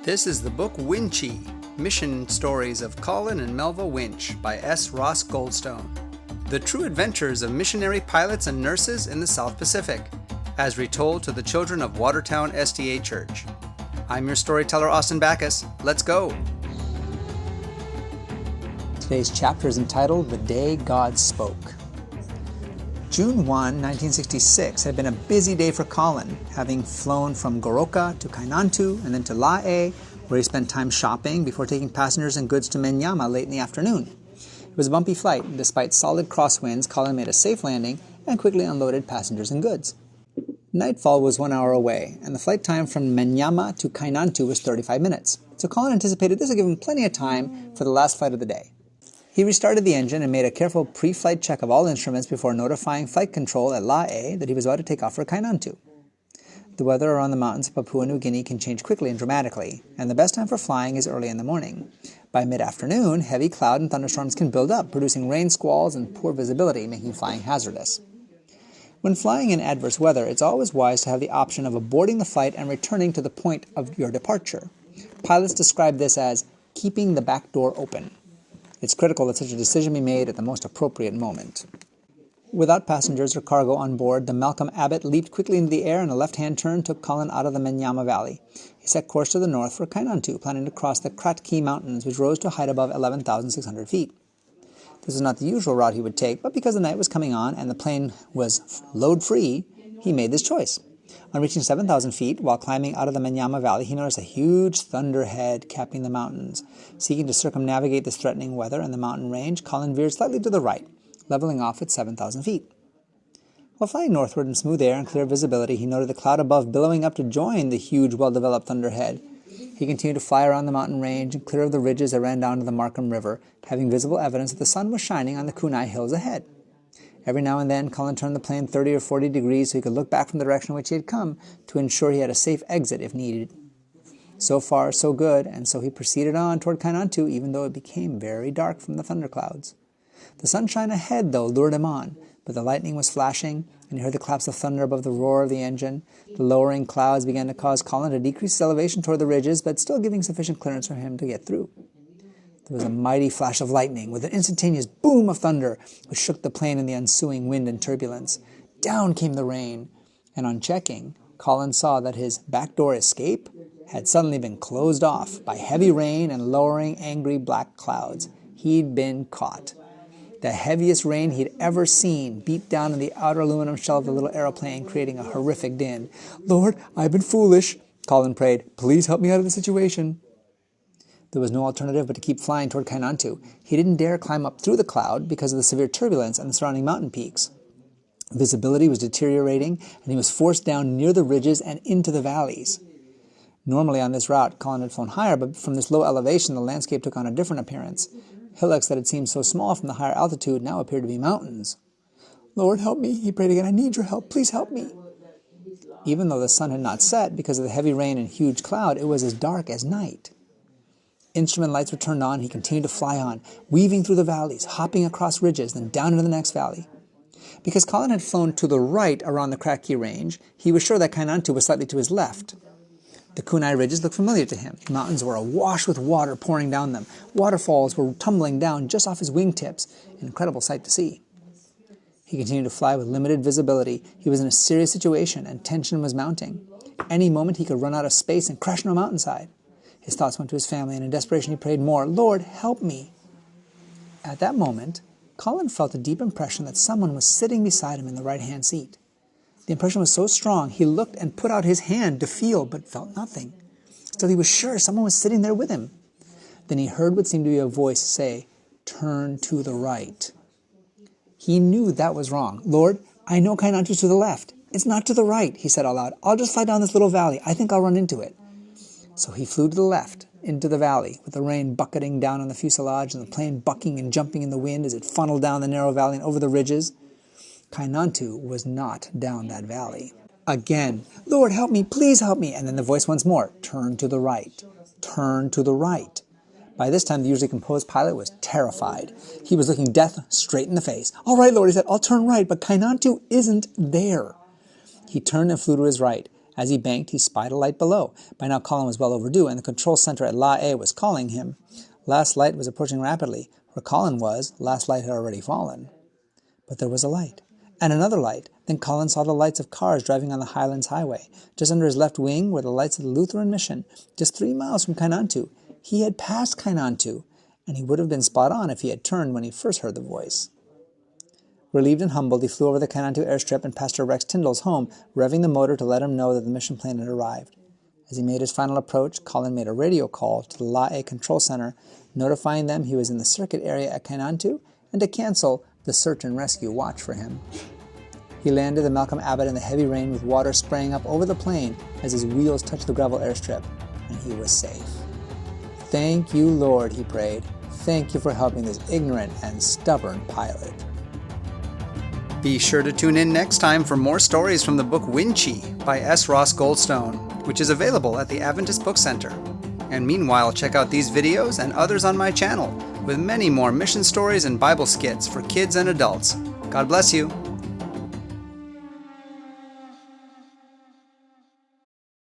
This is the book Winchee, Mission Stories of Colin and Melva Winch by S Ross Goldstone. The true adventures of missionary pilots and nurses in the South Pacific, as retold to the children of Watertown SDA Church. I'm your storyteller, Austin Bacchus. Let's go! Today's chapter is entitled The Day God Spoke. June 1, 1966 had been a busy day for Colin, having flown from Goroka to Kainantu and then to Lae, where he spent time shopping before taking passengers and goods to Menyama late in the afternoon. It was a bumpy flight, and despite solid crosswinds, Colin made a safe landing and quickly unloaded passengers and goods. Nightfall was 1 hour away, and the flight time from Menyama to Kainantu was 35 minutes, so Colin anticipated this would give him plenty of time for the last flight of the day. He restarted the engine and made a careful pre-flight check of all instruments before notifying flight control at Lae that he was about to take off for Kainantu. The weather around the mountains of Papua New Guinea can change quickly and dramatically, and the best time for flying is early in the morning. By mid-afternoon, heavy cloud and thunderstorms can build up, producing rain squalls and poor visibility, making flying hazardous. When flying in adverse weather, it's always wise to have the option of aborting the flight and returning to the point of your departure. Pilots describe this as keeping the back door open. It's critical that such a decision be made at the most appropriate moment. Without passengers or cargo on board, the Malcolm Abbott leaped quickly into the air and a left-hand turn took Colin out of the Menyama Valley. He set course to the north for Kainantu, planning to cross the Kratki Mountains, which rose to a height above 11,600 feet. This was not the usual route he would take, but because the night was coming on and the plane was load-free, he made this choice. On reaching 7,000 feet, while climbing out of the Menyama Valley, he noticed a huge thunderhead capping the mountains. Seeking to circumnavigate this threatening weather and the mountain range, Colin veered slightly to the right, leveling off at 7,000 feet. While flying northward in smooth air and clear visibility, he noted the cloud above billowing up to join the huge, well-developed thunderhead. He continued to fly around the mountain range and clear of the ridges that ran down to the Markham River, having visible evidence that the sun was shining on the Kunai Hills ahead. Every now and then, Colin turned the plane 30 or 40 degrees so he could look back from the direction in which he had come to ensure he had a safe exit if needed. So far, so good, and so he proceeded on toward Kainantu even though it became very dark from the thunderclouds. The sunshine ahead, though, lured him on, but the lightning was flashing, and he heard the claps of thunder above the roar of the engine. The lowering clouds began to cause Colin to decrease his elevation toward the ridges, but still giving sufficient clearance for him to get through. There was a mighty flash of lightning, with an instantaneous boom of thunder, which shook the plane in the ensuing wind and turbulence. Down came the rain, and on checking, Colin saw that his backdoor escape had suddenly been closed off by heavy rain and lowering angry black clouds. He'd been caught. The heaviest rain he'd ever seen beat down on the outer aluminum shell of the little aeroplane, creating a horrific din. "Lord, I've been foolish," Colin prayed. "Please help me out of the situation." There was no alternative but to keep flying toward Kainantu. He didn't dare climb up through the cloud because of the severe turbulence and the surrounding mountain peaks. Visibility was deteriorating, and he was forced down near the ridges and into the valleys. Normally on this route, Colin had flown higher, but from this low elevation, the landscape took on a different appearance. Hillocks that had seemed so small from the higher altitude now appeared to be mountains. "Lord, help me," he prayed again. "I need your help. Please help me." Even though the sun had not set because of the heavy rain and huge cloud, it was as dark as night. Instrument lights were turned on, and he continued to fly on, weaving through the valleys, hopping across ridges, then down into the next valley. Because Colin had flown to the right around the Kratki Range, he was sure that Kainantu was slightly to his left. The Kunai ridges looked familiar to him. The mountains were awash with water pouring down them. Waterfalls were tumbling down just off his wingtips, an incredible sight to see. He continued to fly with limited visibility. He was in a serious situation, and tension was mounting. Any moment he could run out of space and crash on a mountainside. His thoughts went to his family, and in desperation he prayed more, "Lord, help me." At that moment, Colin felt a deep impression that someone was sitting beside him in the right-hand seat. The impression was so strong, he looked and put out his hand to feel, but felt nothing. Still, he was sure someone was sitting there with him. Then he heard what seemed to be a voice say, "Turn to the right." He knew that was wrong. "Lord, I know Kainantu's to the left. It's not to the right," he said aloud. "I'll just fly down this little valley. I think I'll run into it." So he flew to the left, into the valley, with the rain bucketing down on the fuselage and the plane bucking and jumping in the wind as it funneled down the narrow valley and over the ridges. Kainantu was not down that valley. Again, "Lord, help me, please help me." And then the voice once more, "Turn to the right, turn to the right." By this time, the usually composed pilot was terrified. He was looking death straight in the face. "All right, Lord," he said, "I'll turn right, but Kainantu isn't there." He turned and flew to his right. As he banked, he spied a light below. By now Colin was well overdue, and the control center at La A was calling him. Last light was approaching rapidly. Where Colin was, last light had already fallen. But there was a light. And another light. Then Colin saw the lights of cars driving on the Highlands Highway. Just under his left wing were the lights of the Lutheran Mission, just 3 miles from Kainantu. He had passed Kainantu, and he would have been spot on if he had turned when he first heard the voice. Relieved and humbled, he flew over the Kainantu airstrip and Pastor Rex Tyndall's home, revving the motor to let him know that the mission plane had arrived. As he made his final approach, Colin made a radio call to the La A Control Center, notifying them he was in the circuit area at Kainantu and to cancel the search and rescue watch for him. He landed the Malcolm Abbott in the heavy rain with water spraying up over the plane as his wheels touched the gravel airstrip, and he was safe. "Thank you, Lord," he prayed. "Thank you for helping this ignorant and stubborn pilot." Be sure to tune in next time for more stories from the book Winchee by S Ross Goldstone, which is available at the Adventist Book Center. And meanwhile, check out these videos and others on my channel, with many more mission stories and Bible skits for kids and adults. God bless you.